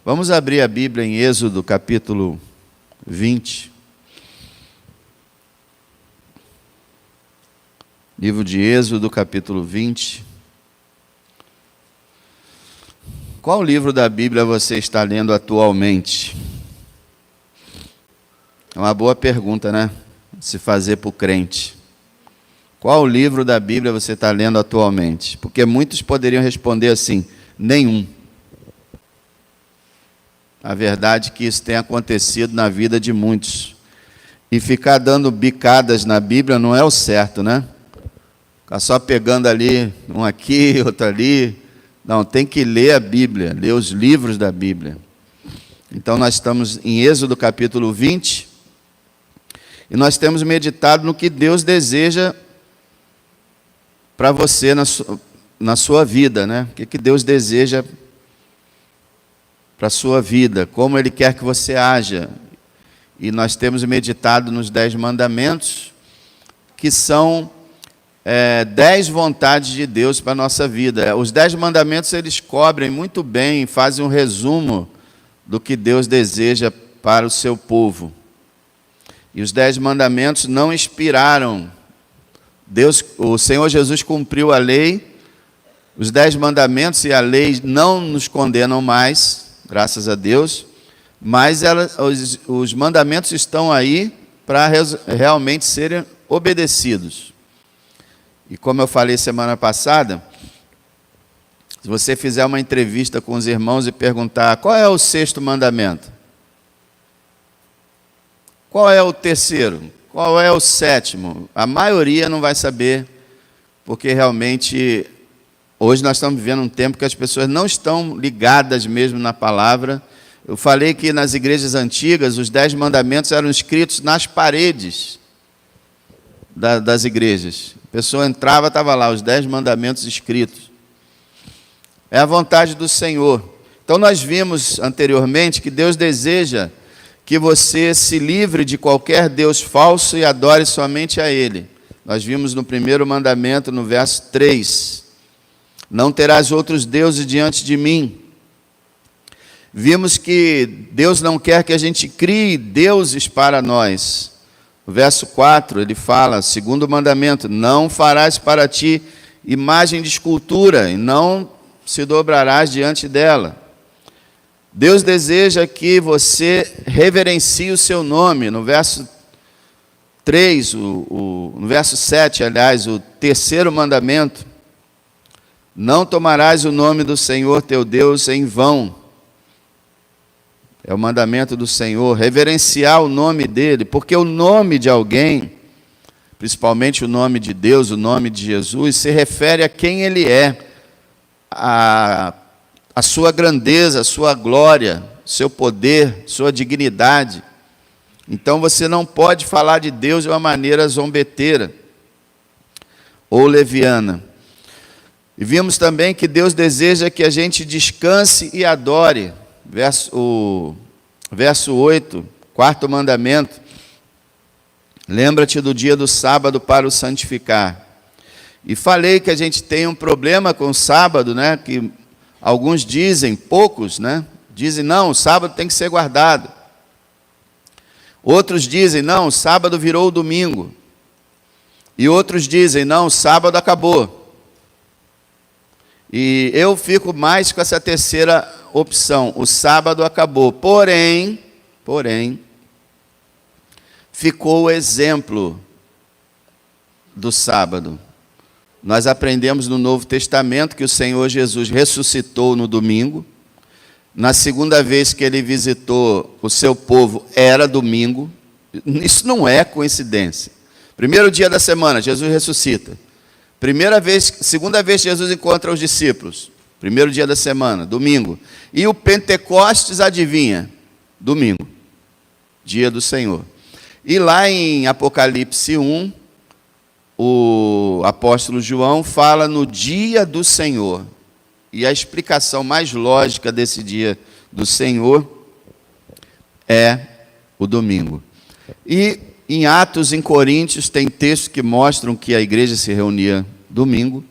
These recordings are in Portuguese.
Vamos abrir a Bíblia em Êxodo, capítulo 20. Livro de Êxodo, capítulo 20. Qual livro da Bíblia você está lendo atualmente? É uma boa pergunta, né? Se fazer para o crente. Qual livro da Bíblia você está lendo atualmente? Porque muitos poderiam responder assim: nenhum. A verdade é que isso tem acontecido na vida de muitos. E ficar dando bicadas na Bíblia não é o certo, né? Ficar só pegando ali, um aqui, outro ali. Não, tem que ler a Bíblia, ler os livros da Bíblia. Então nós estamos em Êxodo capítulo 20. E nós temos meditado no que Deus deseja para você na sua vida, né? O que Deus deseja para a sua vida, como Ele quer que você haja. E nós temos meditado nos 10 mandamentos, que são 10 vontades de Deus para a nossa vida. Os 10 mandamentos, eles cobrem muito bem, fazem um resumo do que Deus deseja para o seu povo. E os 10 mandamentos não inspiraram. O Senhor Jesus cumpriu a lei, os 10 mandamentos e a lei não nos condenam mais, graças a Deus, mas os mandamentos estão aí para realmente serem obedecidos. E como eu falei semana passada, se você fizer uma entrevista com os irmãos e perguntar qual é o 6º mandamento, qual é o 3º, qual é o 7º, a maioria não vai saber, porque realmente hoje nós estamos vivendo um tempo que as pessoas não estão ligadas mesmo na palavra. Eu falei que nas igrejas antigas os 10 mandamentos eram escritos nas paredes das igrejas. A pessoa entrava, estava lá, os 10 mandamentos escritos. É a vontade do Senhor. Então nós vimos anteriormente que Deus deseja que você se livre de qualquer Deus falso e adore somente a Ele. Nós vimos no primeiro mandamento, no verso 3. Não terás outros deuses diante de mim. Vimos que Deus não quer que a gente crie deuses para nós. No verso 4, ele fala, segundo mandamento, não farás para ti imagem de escultura, e não se dobrarás diante dela. Deus deseja que você reverencie o seu nome. No verso 3, no verso 7, aliás, o 3º mandamento, não tomarás o nome do Senhor teu Deus em vão. É o mandamento do Senhor, reverenciar o nome dele, porque o nome de alguém, principalmente o nome de Deus, o nome de Jesus, se refere a quem ele é, a sua grandeza, a sua glória, seu poder, sua dignidade. Então você não pode falar de Deus de uma maneira zombeteira ou leviana. E vimos também que Deus deseja que a gente descanse e adore. Verso 8, 4º mandamento. Lembra-te do dia do sábado para o santificar. E falei que a gente tem um problema com o sábado, né? Que alguns dizem, poucos, né? Dizem, não, o sábado tem que ser guardado. Outros dizem, não, o sábado virou o domingo. E outros dizem, não, o sábado acabou. E eu fico mais com essa terceira opção, o sábado acabou. Porém, ficou o exemplo do sábado. Nós aprendemos no Novo Testamento que o Senhor Jesus ressuscitou no domingo. Na segunda vez que ele visitou o seu povo, era domingo. Isso não é coincidência. Primeiro dia da semana, Jesus ressuscita. Segunda vez que Jesus encontra os discípulos, primeiro dia da semana, domingo. E o Pentecostes, adivinha? Domingo, dia do Senhor. E lá em Apocalipse 1, o apóstolo João fala no dia do Senhor. E a explicação mais lógica desse dia do Senhor é o domingo. E em Atos, em Coríntios, tem textos que mostram que a igreja se reunia domingo.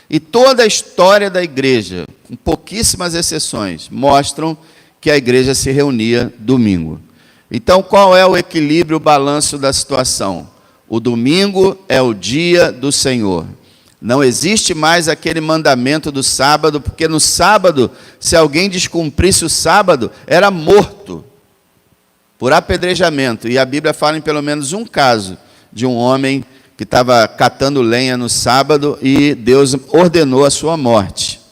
E toda a história da igreja, com pouquíssimas exceções, mostram que a igreja se reunia domingo. Então, qual é o equilíbrio, o balanço da situação? O domingo é o dia do Senhor. Não existe mais aquele mandamento do sábado, porque no sábado, se alguém descumprisse o sábado, era morto por apedrejamento. E a Bíblia fala em pelo menos um caso de um homem que estava catando lenha no sábado e Deus ordenou a sua morte.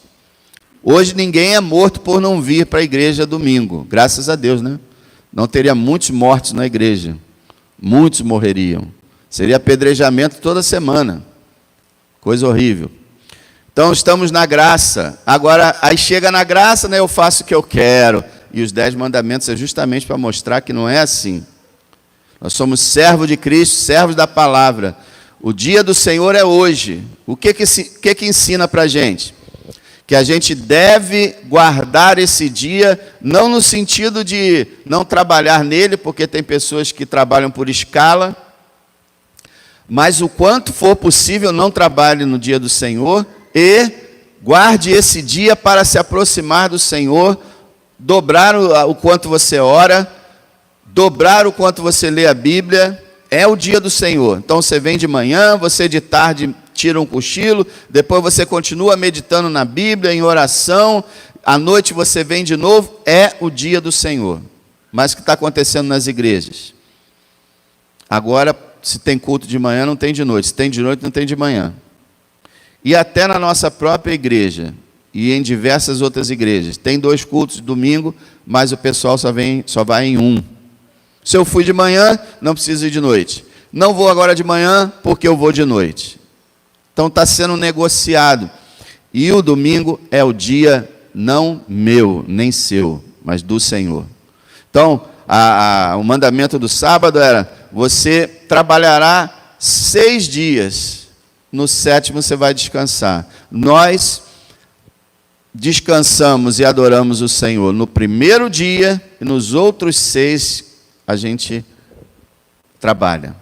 Hoje ninguém é morto por não vir para a igreja domingo, graças a Deus, né? Não teria muitos mortos na igreja, muitos morreriam. Seria apedrejamento toda semana, coisa horrível. Então estamos na graça. Agora, aí chega na graça, né? Eu faço o que eu quero. E os 10 mandamentos é justamente para mostrar que não é assim. Nós somos servos de Cristo, servos da palavra. O dia do Senhor é hoje. O que ensina para a gente? Que a gente deve guardar esse dia, não no sentido de não trabalhar nele, porque tem pessoas que trabalham por escala, mas o quanto for possível, não trabalhe no dia do Senhor e guarde esse dia para se aproximar do Senhor, dobrar o quanto você ora, dobrar o quanto você lê a Bíblia. É o dia do Senhor. Então você vem de manhã, você de tarde tira um cochilo, depois você continua meditando na Bíblia, em oração, à noite você vem de novo, é o dia do Senhor. Mas o que está acontecendo nas igrejas? Agora, se tem culto de manhã, não tem de noite, se tem de noite, não tem de manhã. E até na nossa própria igreja, e em diversas outras igrejas, tem 2 cultos de domingo, mas o pessoal só vai em um. Se eu fui de manhã, não preciso ir de noite. Não vou agora de manhã, porque eu vou de noite. Então está sendo negociado. E o domingo é o dia não meu, nem seu, mas do Senhor. Então, o mandamento do sábado era: você trabalhará 6 dias, no 7º você vai descansar. Nós descansamos e adoramos o Senhor no primeiro dia, e nos outros 6 a gente trabalha.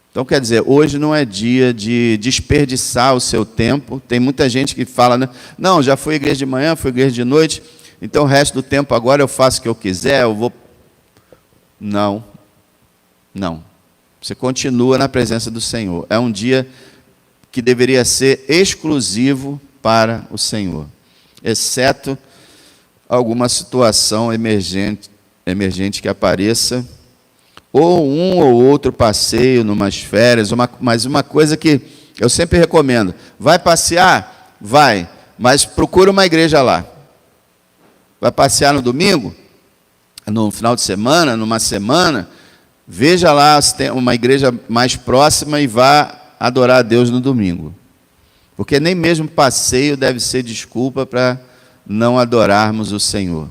Então, quer dizer, hoje não é dia de desperdiçar o seu tempo. Tem muita gente que fala, né? Não, já fui à igreja de manhã, fui à igreja de noite, então o resto do tempo agora eu faço o que eu quiser, eu vou... Não. Você continua na presença do Senhor. É um dia que deveria ser exclusivo para o Senhor, exceto alguma situação emergente que apareça, ou um ou outro passeio, numas férias, mas uma coisa que eu sempre recomendo: vai passear? Vai, mas procura uma igreja lá. Vai passear no domingo? No final de semana, numa semana, veja lá se tem uma igreja mais próxima e vá adorar a Deus no domingo. Porque nem mesmo passeio deve ser desculpa para não adorarmos o Senhor.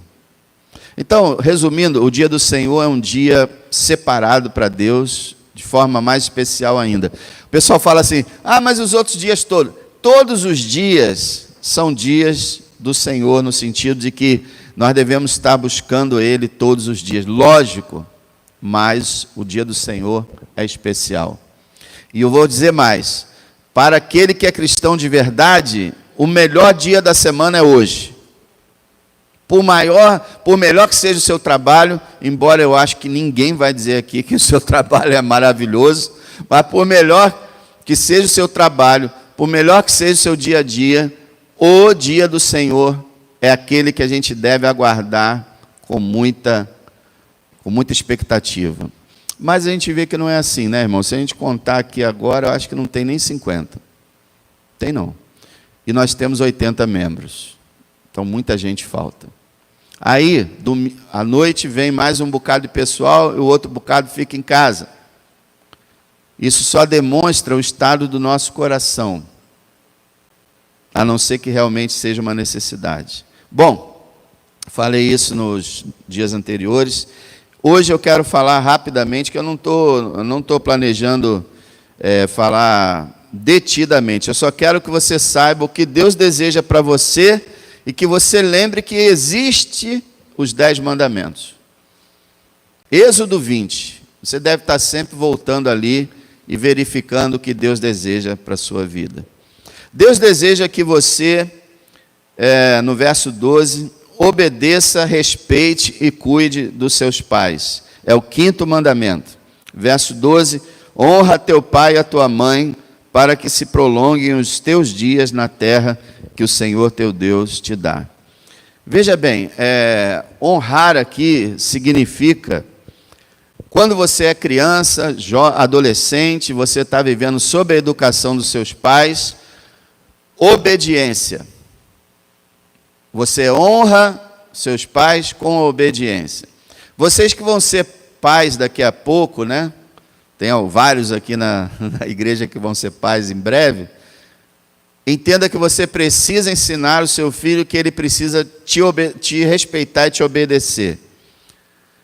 Então, resumindo, o dia do Senhor é um dia separado para Deus, de forma mais especial ainda. O pessoal fala assim: mas os outros dias todos. Todos os dias são dias do Senhor, no sentido de que nós devemos estar buscando Ele todos os dias. Lógico, mas o dia do Senhor é especial. E eu vou dizer mais: para aquele que é cristão de verdade, o melhor dia da semana é hoje. Por melhor que seja o seu trabalho, embora eu acho que ninguém vai dizer aqui que o seu trabalho é maravilhoso, mas por melhor que seja o seu trabalho, por melhor que seja o seu dia a dia, o dia do Senhor é aquele que a gente deve aguardar com muita expectativa. Mas a gente vê que não é assim, né, irmão? Se a gente contar aqui agora, eu acho que não tem nem 50. Tem não. E nós temos 80 membros. Então muita gente falta. Aí, à noite vem mais um bocado de pessoal e o outro bocado fica em casa. Isso só demonstra o estado do nosso coração, a não ser que realmente seja uma necessidade. Bom, falei isso nos dias anteriores. Hoje eu quero falar rapidamente, que eu não estou planejando falar detidamente. Eu só quero que você saiba o que Deus deseja para você e que você lembre que existe os 10 mandamentos. Êxodo 20. Você deve estar sempre voltando ali e verificando o que Deus deseja para a sua vida. Deus deseja que você, no verso 12, obedeça, respeite e cuide dos seus pais. É o 5º mandamento. Verso 12: honra teu pai e a tua mãe, para que se prolonguem os teus dias na terra que o Senhor teu Deus te dá. Veja bem, honrar aqui significa, quando você é criança, adolescente, você está vivendo sob a educação dos seus pais, obediência. Você honra seus pais com obediência. Vocês que vão ser pais daqui a pouco, né? Tem vários aqui na igreja que vão ser pais em breve. Entenda que você precisa ensinar o seu filho que ele precisa te respeitar e te obedecer.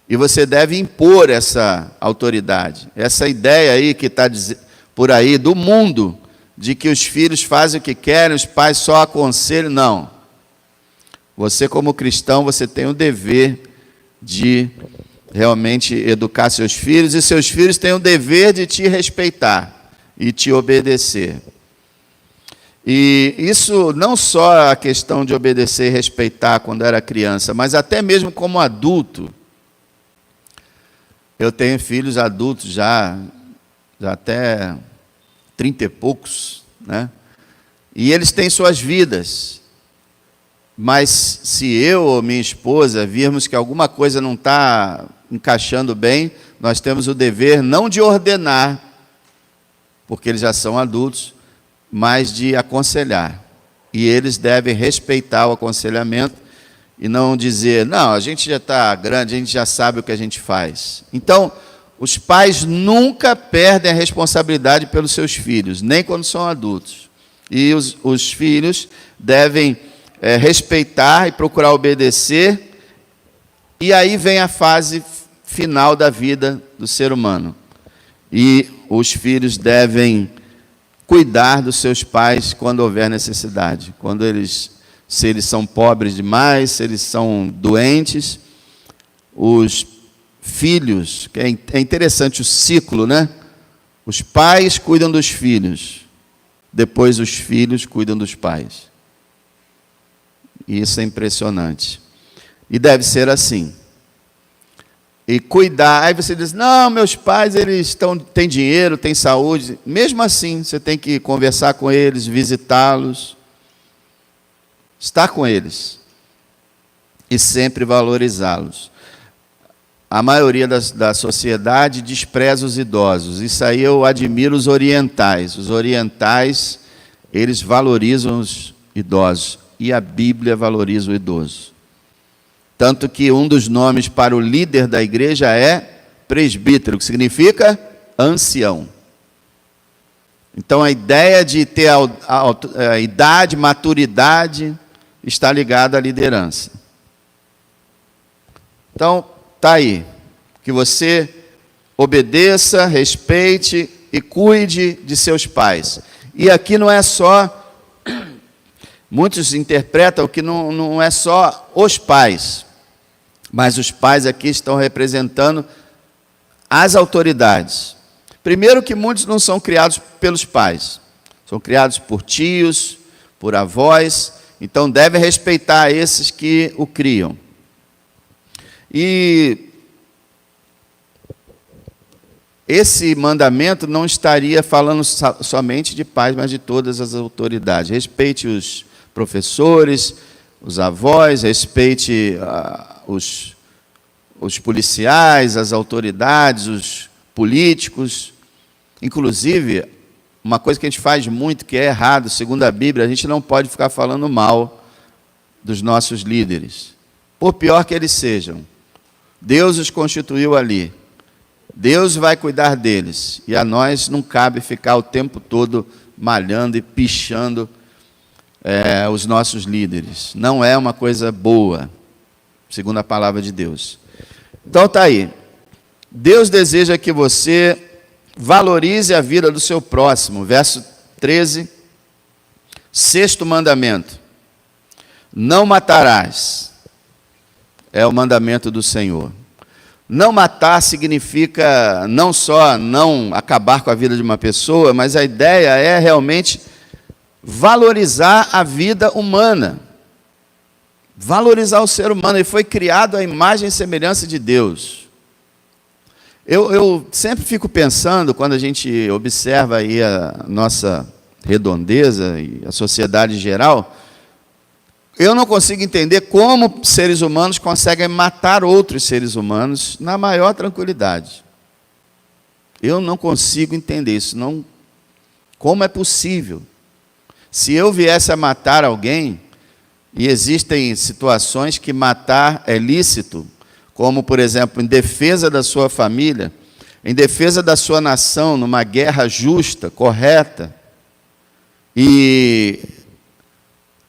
E você deve impor essa autoridade. Essa ideia aí que está por aí do mundo, de que os filhos fazem o que querem, os pais só aconselham, não. Você, como cristão, você tem o dever de realmente educar seus filhos, e seus filhos têm o dever de te respeitar e te obedecer. E isso não só a questão de obedecer e respeitar quando era criança, mas até mesmo como adulto. Eu tenho filhos adultos já até 30 e poucos, né? E eles têm suas vidas. Mas se eu ou minha esposa virmos que alguma coisa não está encaixando bem, nós temos o dever não de ordenar, porque eles já são adultos, mas de aconselhar. E eles devem respeitar o aconselhamento e não dizer, não, a gente já está grande, a gente já sabe o que a gente faz. Então, os pais nunca perdem a responsabilidade pelos seus filhos, nem quando são adultos. E os filhos devem respeitar e procurar obedecer, e aí vem a fase final da vida do ser humano. E os filhos devem cuidar dos seus pais quando houver necessidade. Se eles são pobres demais, se eles são doentes, os filhos, que é interessante o ciclo, né? Os pais cuidam dos filhos, depois os filhos cuidam dos pais. E isso é impressionante. E deve ser assim. E cuidar. Aí você diz, não, meus pais, eles têm dinheiro, têm saúde. Mesmo assim, você tem que conversar com eles, visitá-los, estar com eles. E sempre valorizá-los. A maioria da sociedade despreza os idosos. Isso aí eu admiro os orientais. Os orientais, eles valorizam os idosos. E a Bíblia valoriza o idoso. Tanto que um dos nomes para o líder da igreja é presbítero, que significa ancião. Então a ideia de ter a idade, maturidade, está ligada à liderança. Então, está aí. Que você obedeça, respeite e cuide de seus pais. E aqui não é só... Muitos interpretam que não é só os pais, mas os pais aqui estão representando as autoridades. Primeiro que muitos não são criados pelos pais, são criados por tios, por avós, então devem respeitar esses que o criam. E esse mandamento não estaria falando somente de pais, mas de todas as autoridades. Respeite os professores, os avós, respeite os policiais, as autoridades, os políticos. Inclusive, uma coisa que a gente faz muito, que é errado, segundo a Bíblia, a gente não pode ficar falando mal dos nossos líderes, por pior que eles sejam. Deus os constituiu ali. Deus vai cuidar deles. E a nós não cabe ficar o tempo todo malhando e pichando os nossos líderes. Não é uma coisa boa, segundo a palavra de Deus. Então está aí. Deus deseja que você valorize a vida do seu próximo. Verso 13, 6º mandamento. Não matarás. É o mandamento do Senhor. Não matar significa não só não acabar com a vida de uma pessoa, mas a ideia é realmente valorizar a vida humana. Valorizar o ser humano. Ele foi criado à imagem e semelhança de Deus. Eu sempre fico pensando, quando a gente observa aí a nossa redondeza e a sociedade em geral, eu não consigo entender como seres humanos conseguem matar outros seres humanos na maior tranquilidade. Eu não consigo entender isso. Não, como é possível? Se eu viesse a matar alguém, e existem situações que matar é lícito, como, por exemplo, em defesa da sua família, em defesa da sua nação, numa guerra justa, correta. E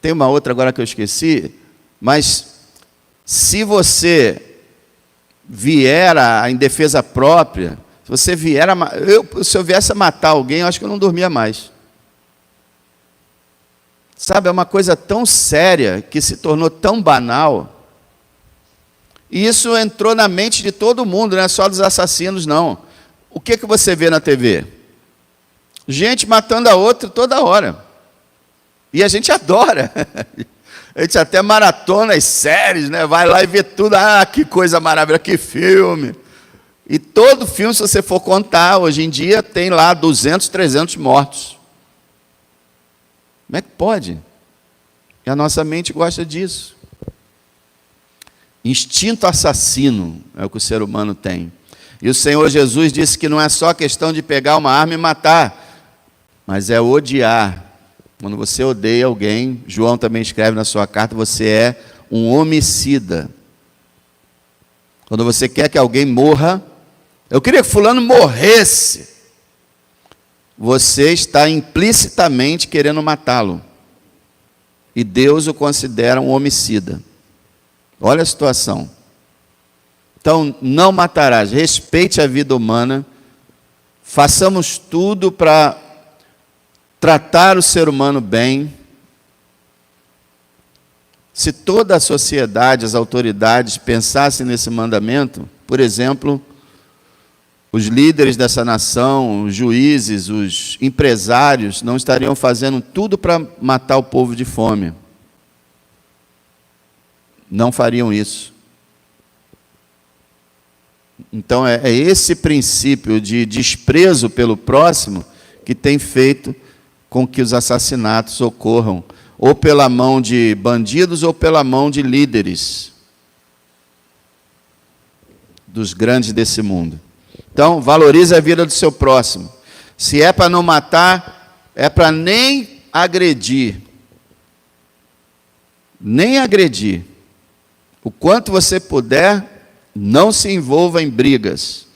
tem uma outra agora que eu esqueci, mas se você vier em defesa própria, se você vier se eu viesse a matar alguém, eu acho que eu não dormia mais. Sabe, é uma coisa tão séria que se tornou tão banal. E isso entrou na mente de todo mundo, não é só dos assassinos, não. O que você vê na TV? Gente matando a outra toda hora. E a gente adora. A gente até maratona as séries, né? Vai lá e vê tudo. Ah, que coisa maravilhosa, que filme. E todo filme, se você for contar, hoje em dia, tem lá 200, 300 mortos. Como é que pode? E a nossa mente gosta disso. Instinto assassino é o que o ser humano tem. E o Senhor Jesus disse que não é só questão de pegar uma arma e matar, mas é odiar. Quando você odeia alguém, João também escreve na sua carta, você é um homicida. Quando você quer que alguém morra, eu queria que fulano morresse, você está implicitamente querendo matá-lo. E Deus o considera um homicida. Olha a situação. Então, não matarás, respeite a vida humana, façamos tudo para tratar o ser humano bem. Se toda a sociedade, as autoridades pensassem nesse mandamento, por exemplo, os líderes dessa nação, os juízes, os empresários, não estariam fazendo tudo para matar o povo de fome. Não fariam isso. Então, é esse princípio de desprezo pelo próximo que tem feito com que os assassinatos ocorram, ou pela mão de bandidos, ou pela mão de líderes dos grandes desse mundo. Então, valorize a vida do seu próximo. Se é para não matar, é para nem agredir. Nem agredir. O quanto você puder, não se envolva em brigas.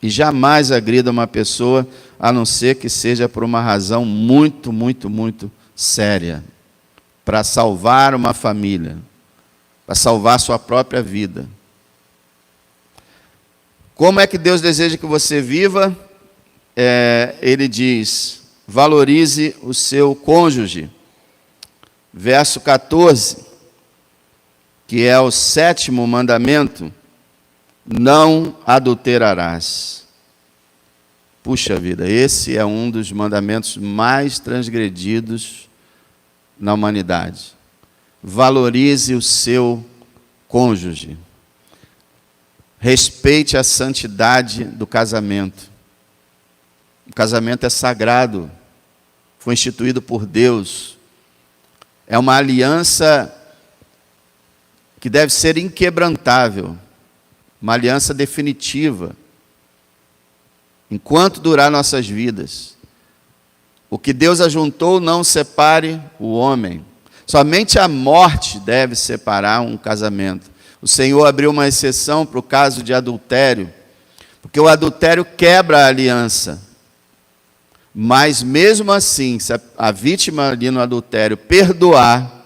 E jamais agrida uma pessoa, a não ser que seja por uma razão muito, muito, muito séria. Para salvar uma família. Para salvar sua própria vida. Como é que Deus deseja que você viva? Ele diz, valorize o seu cônjuge. Verso 14, que é o 7º mandamento, não adulterarás. Puxa vida, esse é um dos mandamentos mais transgredidos na humanidade. Valorize o seu cônjuge. Respeite a santidade do casamento. O casamento é sagrado, foi instituído por Deus. É uma aliança que deve ser inquebrantável, uma aliança definitiva, enquanto durar nossas vidas. O que Deus ajuntou, não separe o homem. Somente a morte deve separar um casamento. O Senhor abriu uma exceção para o caso de adultério, porque o adultério quebra a aliança. Mas mesmo assim, se a vítima ali no adultério perdoar,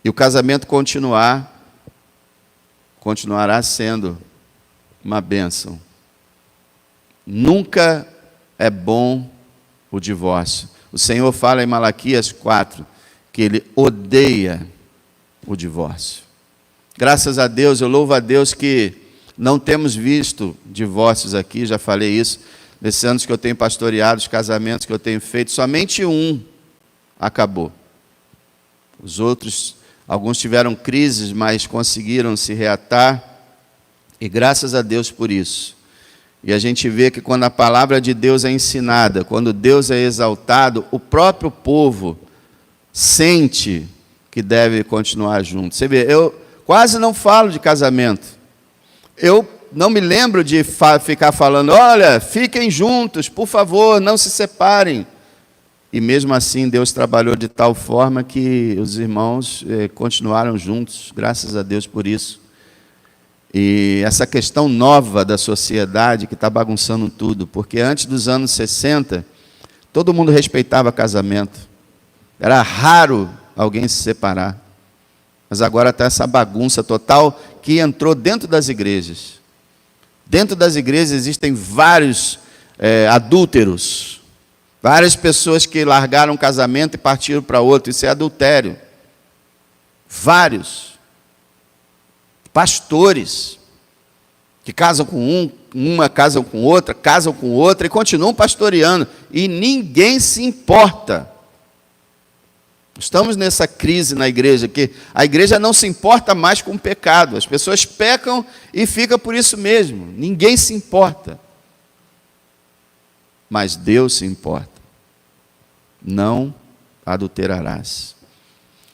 e o casamento continuará sendo uma bênção. Nunca é bom o divórcio. O Senhor fala em Malaquias 4, que Ele odeia o divórcio. Graças a Deus, eu louvo a Deus que não temos visto divórcios aqui, já falei isso. Nesses anos que eu tenho pastoreado, os casamentos que eu tenho feito, somente um acabou. Os outros Alguns tiveram crises, mas conseguiram se reatar, e graças a Deus por isso. E a gente vê que quando a palavra de Deus é ensinada, quando Deus é exaltado, o próprio povo sente que deve continuar junto. Você vê, eu quase não falo de casamento. Eu não me lembro de ficar falando, olha, fiquem juntos, por favor, não se separem. E mesmo assim Deus trabalhou de tal forma que os irmãos continuaram juntos, graças a Deus por isso. E essa questão nova da sociedade que está bagunçando tudo, porque antes dos anos 60, todo mundo respeitava casamento. Era raro alguém se separar. Mas agora está essa bagunça total que entrou dentro das igrejas. Dentro das igrejas existem vários adúlteros. Várias pessoas que largaram um casamento e partiram para outro. Isso é adultério. Vários. Pastores que casam com uma casam com outra e continuam pastoreando. E ninguém se importa. Estamos nessa crise na igreja, que a igreja não se importa mais com o pecado. As pessoas pecam e fica por isso mesmo. Ninguém se importa. Mas Deus se importa. Não adulterarás.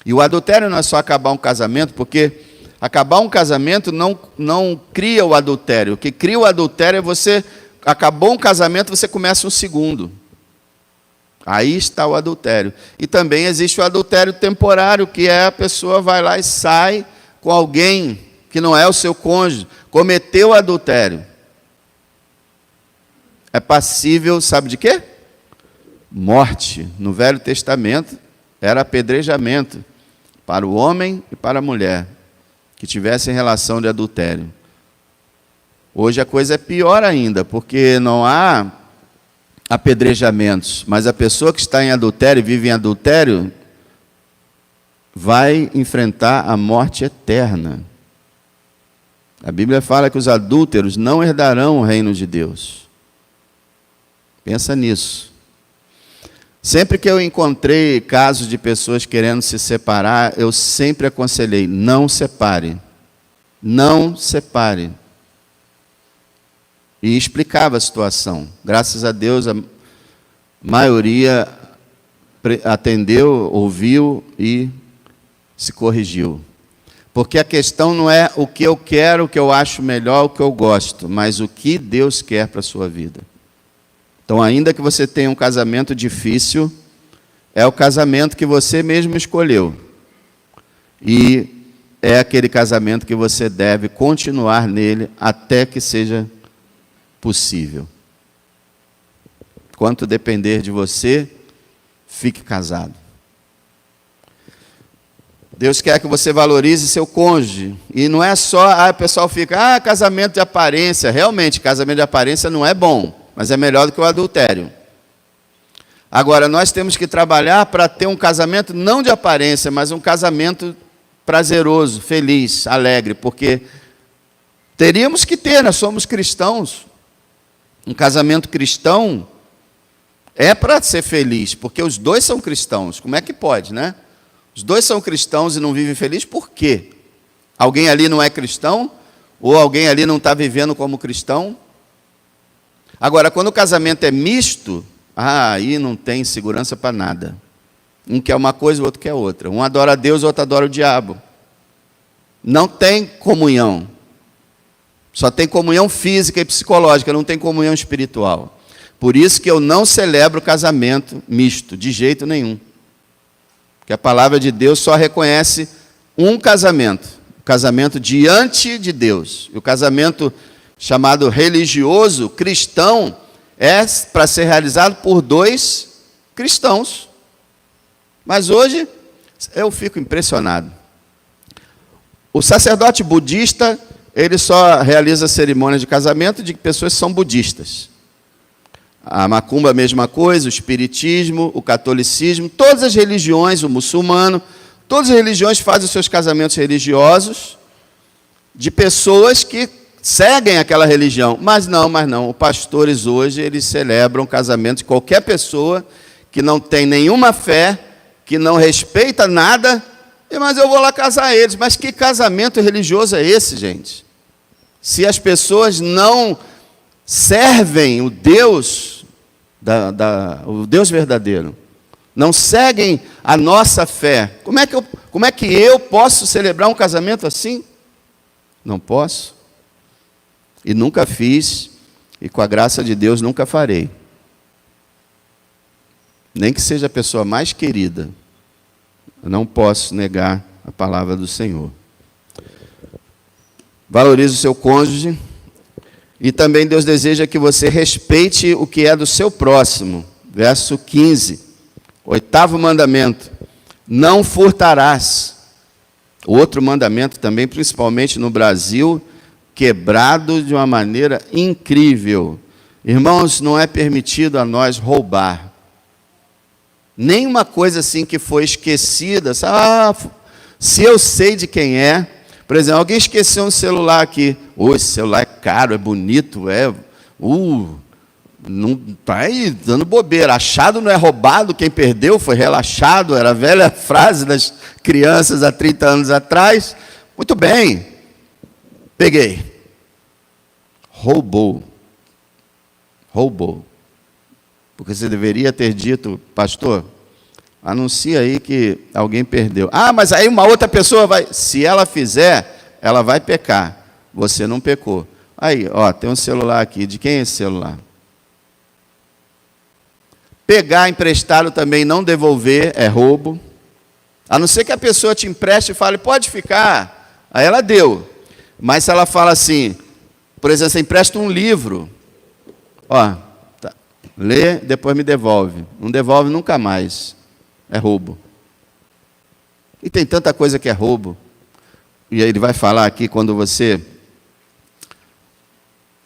E o adultério não é só acabar um casamento, porque acabar um casamento não cria o adultério. O que cria o adultério é você, acabou um casamento, você começa um segundo. Aí está o adultério. E também existe o adultério temporário, que é a pessoa vai lá e sai com alguém que não é o seu cônjuge, cometeu adultério. É passível, sabe de quê? Morte. No Velho Testamento era apedrejamento para o homem e para a mulher que tivessem relação de adultério. Hoje a coisa é pior ainda, porque não há apedrejamentos, mas a pessoa que está em adultério e vive em adultério vai enfrentar a morte eterna. A Bíblia fala que os adúlteros não herdarão o reino de Deus. Pensa nisso. Sempre que eu encontrei casos de pessoas querendo se separar, eu sempre aconselhei, não separe. Não separe. E explicava a situação. Graças a Deus, a maioria atendeu, ouviu e se corrigiu. Porque a questão não é o que eu quero, o que eu acho melhor, o que eu gosto, mas o que Deus quer para a sua vida. Então, ainda que você tenha um casamento difícil, é o casamento que você mesmo escolheu. E é aquele casamento que você deve continuar nele até que seja possível. Quanto depender de você, fique casado. Deus quer que você valorize seu cônjuge. E não é só, o pessoal fica, casamento de aparência. Realmente, casamento de aparência não é bom, mas é melhor do que o adultério. Agora, nós temos que trabalhar para ter um casamento não de aparência, mas um casamento prazeroso, feliz, alegre, porque teríamos que ter, nós somos cristãos. Um casamento cristão é para ser feliz, porque os dois são cristãos. Como é que pode, né? Os dois são cristãos e não vivem felizes, por quê? Alguém ali não é cristão? Ou alguém ali não está vivendo como cristão? Agora, quando o casamento é misto, aí não tem segurança para nada. Um quer uma coisa, o outro quer outra. Um adora a Deus, o outro adora o diabo. Não tem comunhão. Só tem comunhão física e psicológica, não tem comunhão espiritual. Por isso que eu não celebro casamento misto, de jeito nenhum. Porque a palavra de Deus só reconhece um casamento. O casamento diante de Deus. E o casamento chamado religioso, cristão, é para ser realizado por dois cristãos. Mas hoje, eu fico impressionado. O sacerdote budista, ele só realiza cerimônias de casamento de pessoas que são budistas. A macumba, a mesma coisa, o espiritismo, o catolicismo, todas as religiões, o muçulmano, todas as religiões fazem os seus casamentos religiosos de pessoas que seguem aquela religião. Mas não, os pastores hoje, eles celebram casamento de qualquer pessoa que não tem nenhuma fé, que não respeita nada, Mas eu vou lá casar eles. Mas que casamento religioso é esse, gente? Se as pessoas não servem o Deus, o Deus verdadeiro, não seguem a nossa fé, como é que eu posso celebrar um casamento assim? Não posso. E nunca fiz, e com a graça de Deus nunca farei. Nem que seja a pessoa mais querida, eu não posso negar a palavra do Senhor. Valorize o seu cônjuge, e também Deus deseja que você respeite o que é do seu próximo. Verso 15, 8º mandamento: não furtarás. Outro mandamento também, principalmente no Brasil, quebrado de uma maneira incrível. Irmãos, não é permitido a nós roubar. Nenhuma coisa assim que foi esquecida. Se eu sei de quem é, por exemplo, alguém esqueceu um celular aqui. Esse celular é caro, é bonito, não está aí dando bobeira. Achado não é roubado, quem perdeu foi relaxado. Era a velha frase das crianças há 30 anos atrás. Muito bem, peguei. Roubou. Porque você deveria ter dito: pastor, anuncia aí que alguém perdeu. Mas aí uma outra pessoa vai. Se ela fizer, ela vai pecar. Você não pecou. Aí, tem um celular aqui. De quem é esse celular? Pegar emprestado também, não devolver, é roubo. A não ser que a pessoa te empreste e fale: pode ficar. Aí ela deu. Mas se ela fala assim, por exemplo, você empresta um livro. Lê, depois me devolve. Não devolve nunca mais. É roubo. E tem tanta coisa que é roubo. E aí ele vai falar aqui, quando você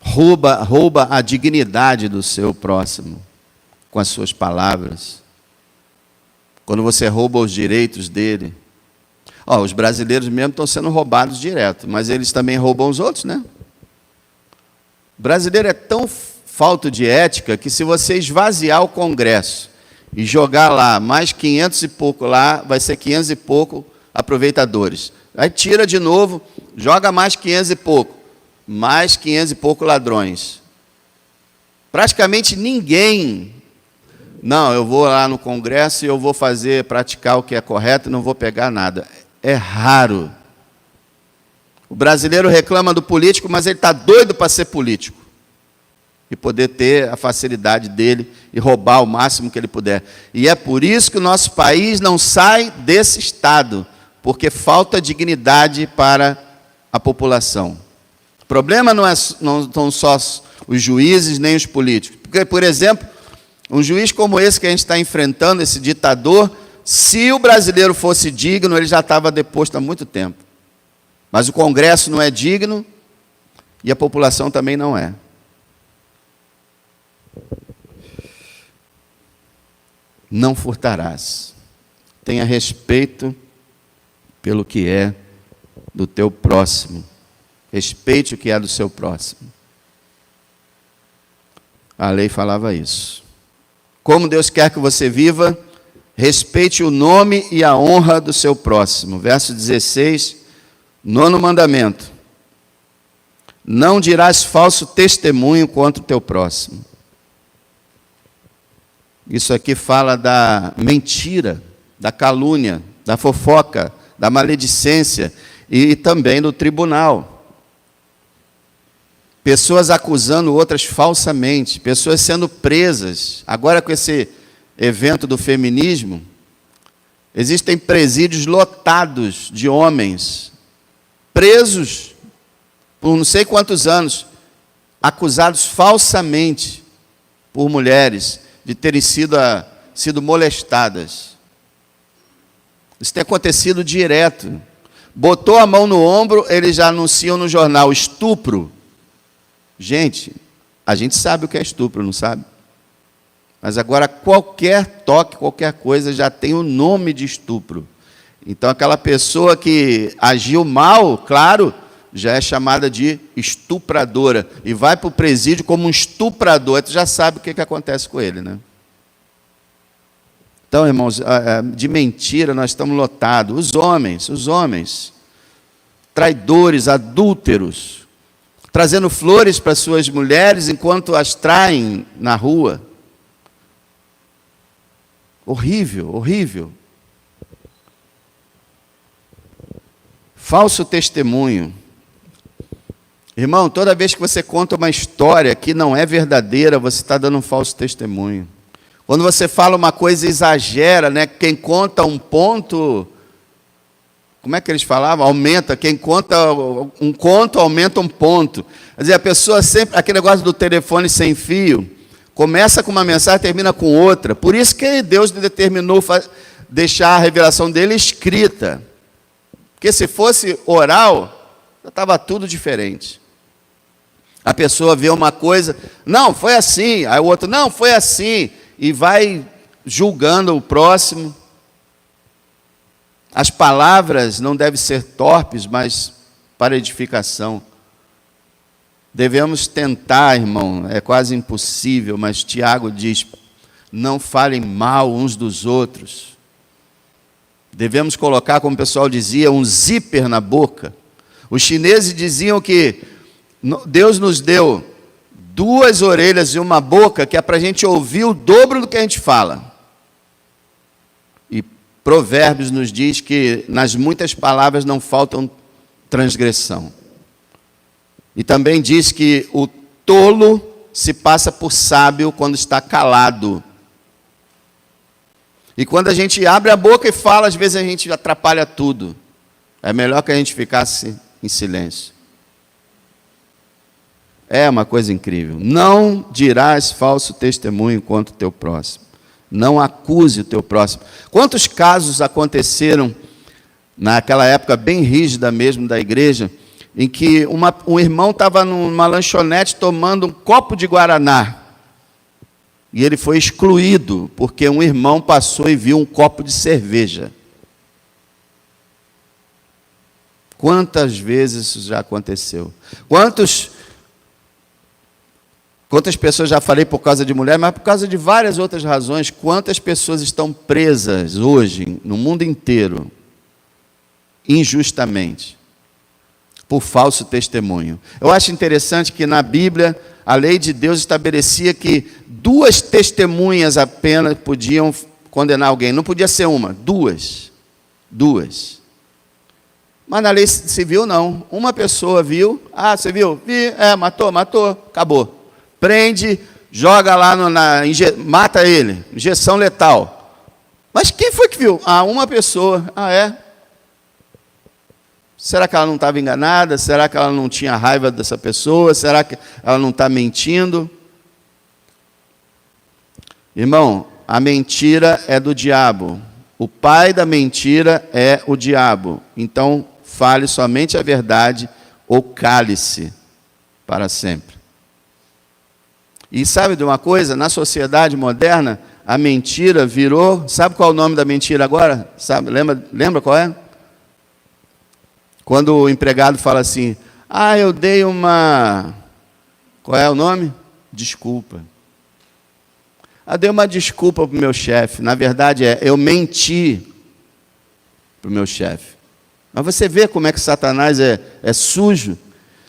rouba a dignidade do seu próximo com as suas palavras. Quando você rouba os direitos dele. Os brasileiros mesmo estão sendo roubados direto, mas eles também roubam os outros, né? O brasileiro é tão falta de ética que, se você esvaziar o Congresso e jogar lá mais 500 e pouco lá, vai ser 500 e pouco aproveitadores. Aí tira de novo, joga mais 500 e pouco, mais 500 e pouco ladrões. Praticamente ninguém. Não, eu vou lá no Congresso e eu vou praticar o que é correto e não vou pegar nada. É raro. O brasileiro reclama do político, mas ele está doido para ser político. E poder ter a facilidade dele e roubar o máximo que ele puder. E é por isso que o nosso país não sai desse estado, porque falta dignidade para a população. O problema não são só os juízes nem os políticos. Porque, por exemplo, um juiz como esse que a gente está enfrentando, esse ditador, se o brasileiro fosse digno, ele já estava deposto há muito tempo. Mas o Congresso não é digno e a população também não é. Não furtarás. Tenha respeito pelo que é do teu próximo. Respeite o que é do seu próximo. A lei falava isso. Como Deus quer que você viva, respeite o nome e a honra do seu próximo. Verso 16, 9º mandamento. Não dirás falso testemunho contra o teu próximo. Isso aqui fala da mentira, da calúnia, da fofoca, da maledicência e também do tribunal. Pessoas acusando outras falsamente, pessoas sendo presas. Agora, com esse evento do feminismo, existem presídios lotados de homens, presos por não sei quantos anos, acusados falsamente por mulheres de terem sido molestadas. Isso tem acontecido direto. Botou a mão no ombro, eles já anunciam no jornal: estupro. Gente, a gente sabe o que é estupro, não sabe? Mas agora qualquer toque, qualquer coisa já tem o nome de estupro. Então aquela pessoa que agiu mal, claro, já é chamada de estupradora. E vai para o presídio como um estuprador. Tu já sabe o que acontece com ele, né? Então, irmãos, de mentira nós estamos lotados. Os homens, traidores, adúlteros, trazendo flores para suas mulheres enquanto as traem na rua. Horrível, horrível. Falso testemunho. Irmão, toda vez que você conta uma história que não é verdadeira, você está dando um falso testemunho. Quando você fala uma coisa e exagera, né? Quem conta um ponto, como é que eles falavam? Aumenta, quem conta um conto, aumenta um ponto. Quer dizer, a pessoa sempre, aquele negócio do telefone sem fio, começa com uma mensagem, termina com outra. Por isso que Deus determinou deixar a revelação dele escrita. Porque se fosse oral, já estava tudo diferente. A pessoa vê uma coisa, não, foi assim. Aí o outro, não, foi assim. E vai julgando o próximo. As palavras não devem ser torpes, mas para edificação. Devemos tentar, irmão, é quase impossível, mas Tiago diz, não falem mal uns dos outros. Devemos colocar, como o pessoal dizia, um zíper na boca. Os chineses diziam que Deus nos deu 2 orelhas e uma boca, que é para a gente ouvir o dobro do que a gente fala. E Provérbios nos diz que nas muitas palavras não faltam transgressão. E também diz que o tolo se passa por sábio quando está calado. E quando a gente abre a boca e fala, às vezes a gente atrapalha tudo. É melhor que a gente ficasse em silêncio. É uma coisa incrível. Não dirás falso testemunho contra o teu próximo. Não acuse o teu próximo. Quantos casos aconteceram naquela época bem rígida mesmo da igreja, em que um irmão estava numa lanchonete tomando um copo de guaraná. E ele foi excluído, porque um irmão passou e viu um copo de cerveja. Quantas vezes isso já aconteceu? Quantas pessoas já falei por causa de mulher, mas por causa de várias outras razões, quantas pessoas estão presas hoje, no mundo inteiro, injustamente, por falso testemunho. Eu acho interessante que na Bíblia, a lei de Deus estabelecia que 2 testemunhas apenas podiam condenar alguém. Não podia ser uma, 2. Mas na lei civil não. Uma pessoa viu, você viu? Vi, matou, acabou. Prende, joga lá, mata ele, injeção letal. Mas quem foi que viu? Uma pessoa. É? Será que ela não estava enganada? Será que ela não tinha raiva dessa pessoa? Será que ela não está mentindo? Irmão, a mentira é do diabo. O pai da mentira é o diabo. Então, fale somente a verdade ou cale-se para sempre. E sabe de uma coisa? Na sociedade moderna, a mentira virou... Sabe qual é o nome da mentira agora? Sabe? Lembra qual é? Quando o empregado fala assim, eu dei uma... Qual é o nome? Desculpa. Dei uma desculpa para o meu chefe. Na verdade, eu menti para o meu chefe. Mas você vê como é que Satanás é sujo?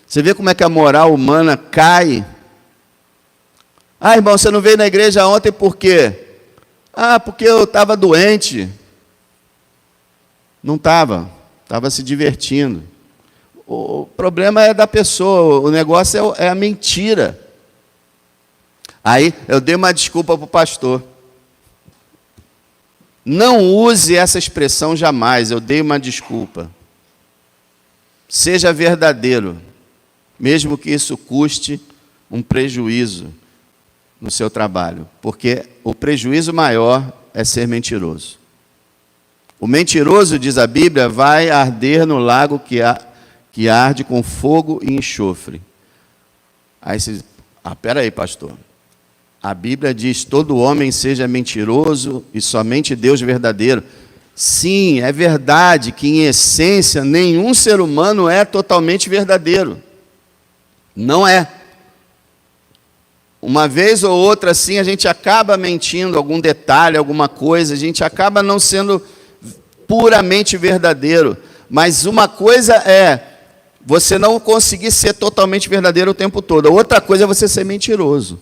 Você vê como é que a moral humana cai? Irmão, você não veio na igreja ontem por quê? Porque eu estava doente. Não estava. Estava se divertindo. O problema é da pessoa, o negócio é a mentira. Aí eu dei uma desculpa para o pastor. Não use essa expressão jamais, eu dei uma desculpa. Seja verdadeiro, mesmo que isso custe um prejuízo no seu trabalho, porque o prejuízo maior é ser mentiroso. O mentiroso, diz a Bíblia, vai arder no lago que arde com fogo e enxofre. Aí você diz, peraí, pastor. A Bíblia diz, todo homem seja mentiroso e somente Deus verdadeiro. Sim, é verdade que em essência nenhum ser humano é totalmente verdadeiro. Não é. Uma vez ou outra, assim, a gente acaba mentindo algum detalhe, alguma coisa, a gente acaba não sendo puramente verdadeiro. Mas uma coisa é você não conseguir ser totalmente verdadeiro o tempo todo. A outra coisa é você ser mentiroso.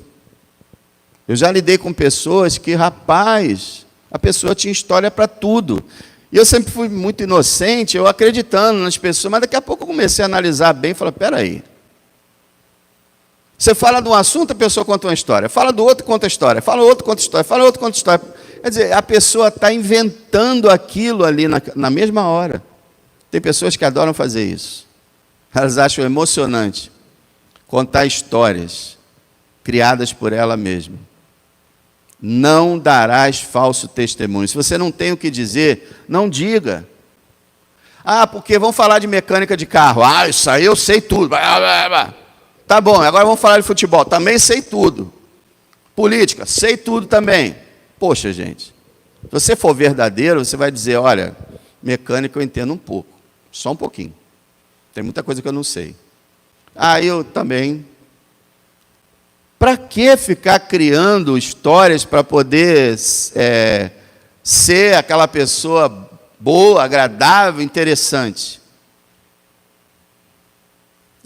Eu já lidei com pessoas que, rapaz, a pessoa tinha história para tudo. E eu sempre fui muito inocente, eu acreditando nas pessoas, mas daqui a pouco eu comecei a analisar bem e falei, peraí. Você fala de um assunto, a pessoa conta uma história. Fala do outro, conta a história. Fala outro, conta a história. Fala outro, conta a história. Quer dizer, a pessoa está inventando aquilo ali na mesma hora. Tem pessoas que adoram fazer isso. Elas acham emocionante contar histórias criadas por ela mesma. Não darás falso testemunho. Se você não tem o que dizer, não diga. Ah, porque vão falar de mecânica de carro. Ah, isso aí eu sei tudo. Tá bom, agora vamos falar de futebol. Também sei tudo. Política, sei tudo também. Poxa, gente, se você for verdadeiro, você vai dizer, olha, mecânica eu entendo um pouco. Só um pouquinho. Tem muita coisa que eu não sei. Ah, eu também. Para que ficar criando histórias para poder ser aquela pessoa boa, agradável, interessante?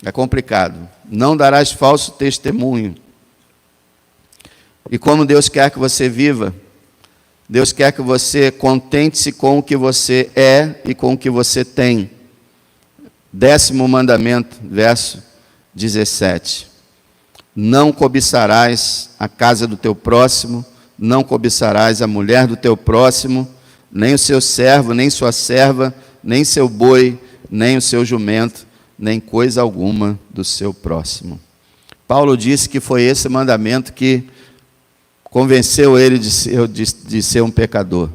É complicado. Não darás falso testemunho. E como Deus quer que você viva, Deus quer que você contente-se com o que você é e com o que você tem. 10º mandamento, verso 17. Não cobiçarás a casa do teu próximo, não cobiçarás a mulher do teu próximo, nem o seu servo, nem sua serva, nem seu boi, nem o seu jumento, nem coisa alguma do seu próximo. Paulo disse que foi esse mandamento que convenceu ele de ser um pecador.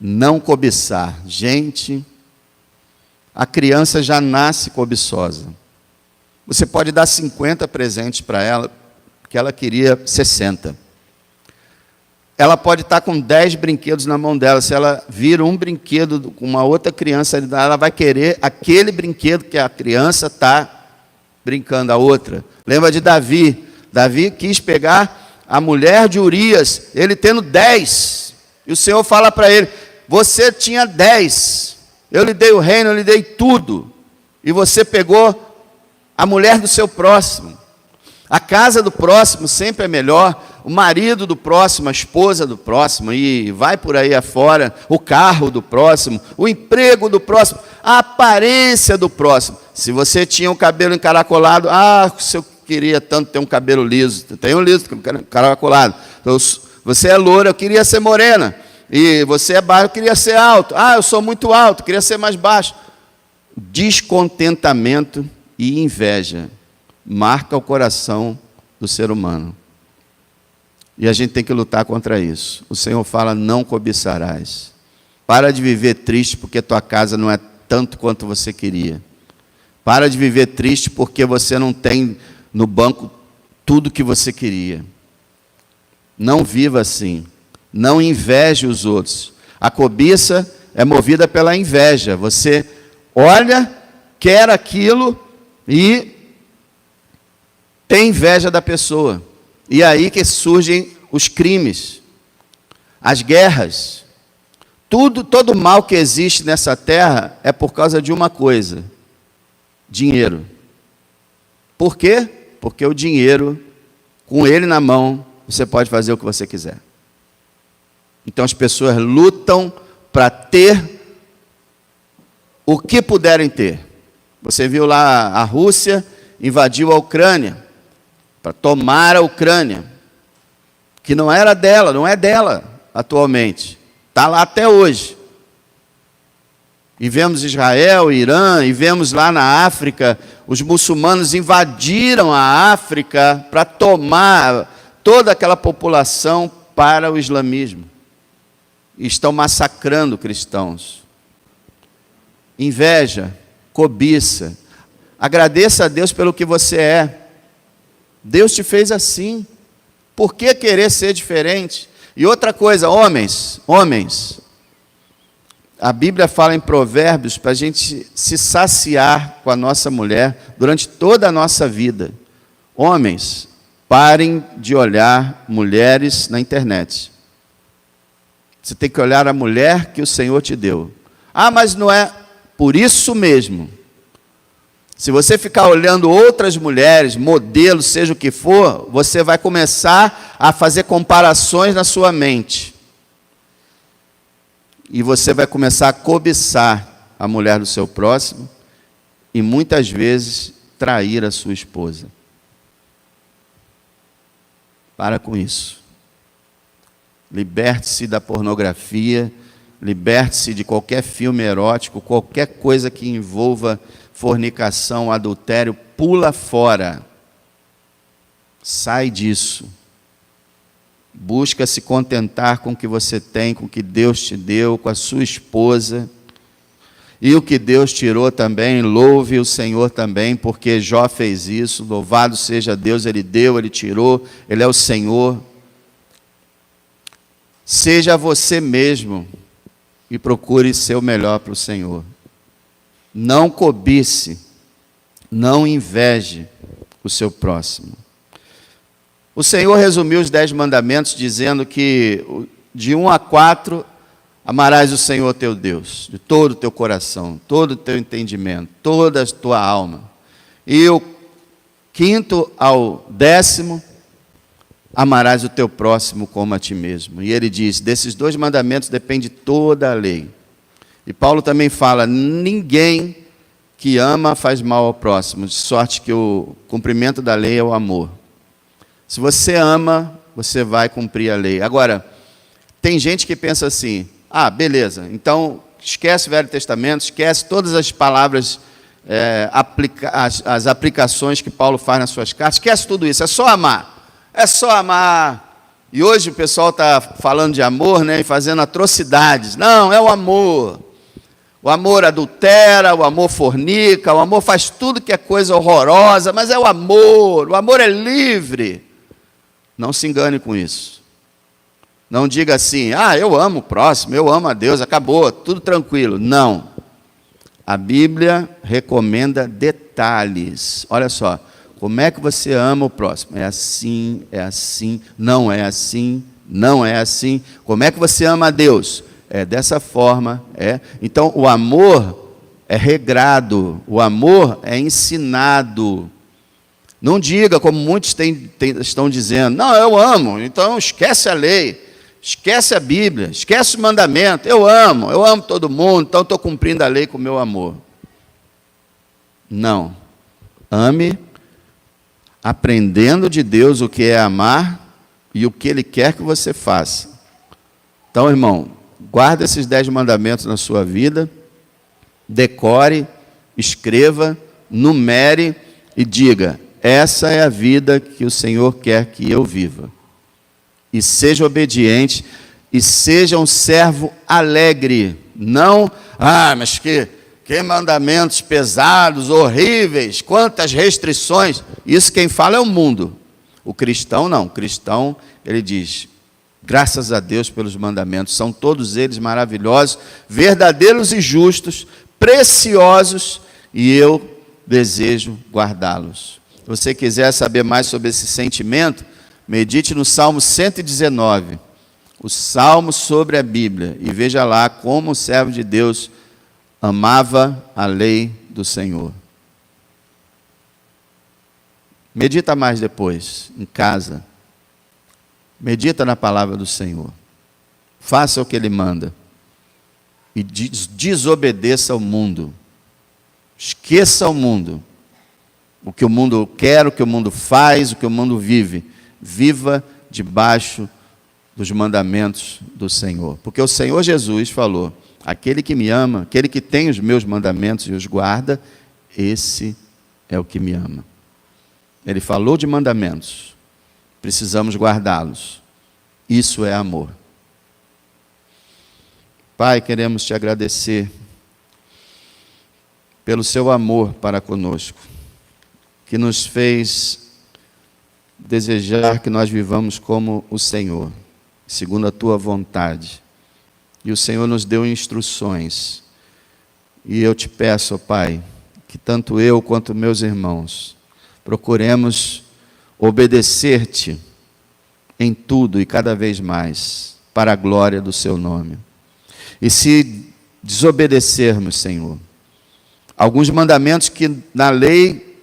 Não cobiçar. Gente, a criança já nasce cobiçosa. Você pode dar 50 presentes para ela, porque ela queria 60. Ela pode estar com 10 brinquedos na mão dela. Se ela vira um brinquedo com uma outra criança, ela vai querer aquele brinquedo que a criança está brincando, a outra. Lembra de Davi? Davi quis pegar a mulher de Urias, ele tendo 10. E o Senhor fala para ele, você tinha 10. Eu lhe dei o reino, eu lhe dei tudo. E você pegou a mulher do seu próximo. A casa do próximo sempre é melhor. O marido do próximo, a esposa do próximo, e vai por aí afora. O carro do próximo, o emprego do próximo, a aparência do próximo. Se você tinha o cabelo encaracolado, se eu queria tanto ter um cabelo liso. Eu tenho um liso, encaracolado. Então, você é loura, eu queria ser morena. E você é baixo, eu queria ser alto. Eu sou muito alto, eu queria ser mais baixo. Descontentamento e inveja marca o coração do ser humano. E a gente tem que lutar contra isso. O Senhor fala, não cobiçarás. Para de viver triste porque tua casa não é tanto quanto você queria. Para de viver triste porque você não tem no banco tudo que você queria. Não viva assim. Não inveje os outros. A cobiça é movida pela inveja. Você olha, quer aquilo e tem inveja da pessoa. E aí que surgem os crimes, as guerras. Todo mal que existe nessa terra é por causa de uma coisa: dinheiro. Por quê? Porque o dinheiro, com ele na mão, você pode fazer o que você quiser. Então as pessoas lutam para ter o que puderem ter. Você viu lá, a Rússia invadiu a Ucrânia, para tomar a Ucrânia, que não era dela, não é dela atualmente, está lá até hoje. E vemos Israel, Irã, e vemos lá na África, os muçulmanos invadiram a África para tomar toda aquela população para o islamismo. E estão massacrando cristãos. Inveja, cobiça. Agradeça a Deus pelo que você é. Deus te fez assim. Por que querer ser diferente? E outra coisa, homens, a Bíblia fala em Provérbios para a gente se saciar com a nossa mulher durante toda a nossa vida. Homens, Parem de olhar mulheres na internet. Você tem que olhar a mulher que o Senhor te deu. Ah, mas não é por isso mesmo. Se você ficar olhando outras mulheres, modelos, seja o que for, você vai começar a fazer comparações na sua mente. E você vai começar a cobiçar a mulher do seu próximo e muitas vezes trair a sua esposa. Para com isso. Liberte-se da pornografia, liberte-se de qualquer filme erótico, qualquer coisa que envolva fornicação, adultério, pula fora. Sai disso. Busca se contentar com o que você tem, com o que Deus te deu, com a sua esposa. E o que Deus tirou também, louve o Senhor também, porque Jó fez isso. Louvado seja Deus, Ele deu, Ele tirou, Ele é o Senhor. Seja você mesmo e procure ser o melhor para o Senhor. Não cobice, não inveje o seu próximo. O Senhor resumiu os 10 mandamentos dizendo que de 1 a 4 amarás o Senhor teu Deus, de todo o teu coração, todo o teu entendimento, toda a tua alma. E o 5º ao 10º, amarás o teu próximo como a ti mesmo. E ele diz, desses 2 mandamentos depende toda a lei. E Paulo também fala, ninguém que ama faz mal ao próximo, de sorte que o cumprimento da lei é o amor. Se você ama, você vai cumprir a lei. Agora, tem gente que pensa assim, ah, beleza, então esquece o Velho Testamento, esquece todas as palavras, as aplicações que Paulo faz nas suas cartas, esquece tudo isso, é só amar. É só amar. E hoje o pessoal está falando de amor, né, e fazendo atrocidades. Não, é o amor. O amor adultera, o amor fornica, o amor faz tudo que é coisa horrorosa, mas é o amor é livre. Não se engane com isso. Não diga assim, ah, eu amo o próximo, eu amo a Deus, acabou, tudo tranquilo. Não. A Bíblia recomenda detalhes. Olha só, como é que você ama o próximo? É assim, não é assim, não é assim. Como é que você ama a Deus? É dessa forma, é. Então, o amor é regrado, o amor é ensinado. Não diga, como muitos estão dizendo, não, eu amo, então esquece a lei, esquece a Bíblia, esquece o mandamento, eu amo todo mundo, então estou cumprindo a lei com o meu amor. Não. Ame aprendendo de Deus o que é amar e o que Ele quer que você faça. Então, irmão, guarda esses 10 mandamentos na sua vida, decore, escreva, numere e diga, essa é a vida que o Senhor quer que eu viva. E seja obediente e seja um servo alegre. Não, mas que mandamentos pesados, horríveis, quantas restrições. Isso quem fala é o mundo. O cristão não. O cristão, ele diz, graças a Deus pelos mandamentos, são todos eles maravilhosos, verdadeiros e justos, preciosos, e eu desejo guardá-los. Se você quiser saber mais sobre esse sentimento, medite no Salmo 119, o Salmo sobre a Bíblia, e veja lá como o servo de Deus amava a lei do Senhor. Medita mais depois, em casa. Medita na palavra do Senhor. Faça o que Ele manda. E desobedeça ao mundo. Esqueça o mundo. O que o mundo quer, o que o mundo faz, o que o mundo vive. Viva debaixo dos mandamentos do Senhor. Porque o Senhor Jesus falou, aquele que me ama, aquele que tem os meus mandamentos e os guarda, esse é o que me ama. Ele falou de mandamentos. Precisamos guardá-los. Isso é amor. Pai, queremos te agradecer pelo seu amor para conosco, que nos fez desejar que nós vivamos como o Senhor, segundo a tua vontade. E o Senhor nos deu instruções. E eu te peço, ó Pai, que tanto eu quanto meus irmãos procuremos obedecer-te em tudo e cada vez mais, para a glória do seu nome. E se desobedecermos, Senhor, alguns mandamentos que na lei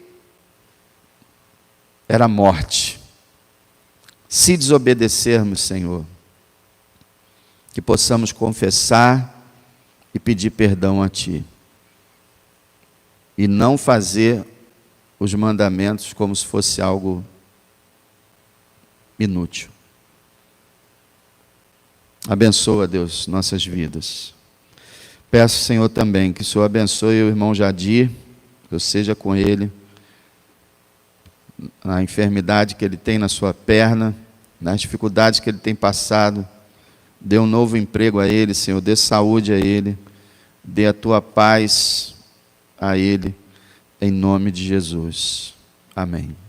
era morte, se desobedecermos, Senhor, que possamos confessar e pedir perdão a Ti, e não fazer os mandamentos como se fosse algo inútil. Abençoa, Deus, nossas vidas. Peço, Senhor, também que o Senhor abençoe o irmão Jadir, que eu seja com ele, na enfermidade que ele tem na sua perna, nas dificuldades que ele tem passado. Dê um novo emprego a ele, Senhor, dê saúde a ele, dê a tua paz a ele, em nome de Jesus. Amém.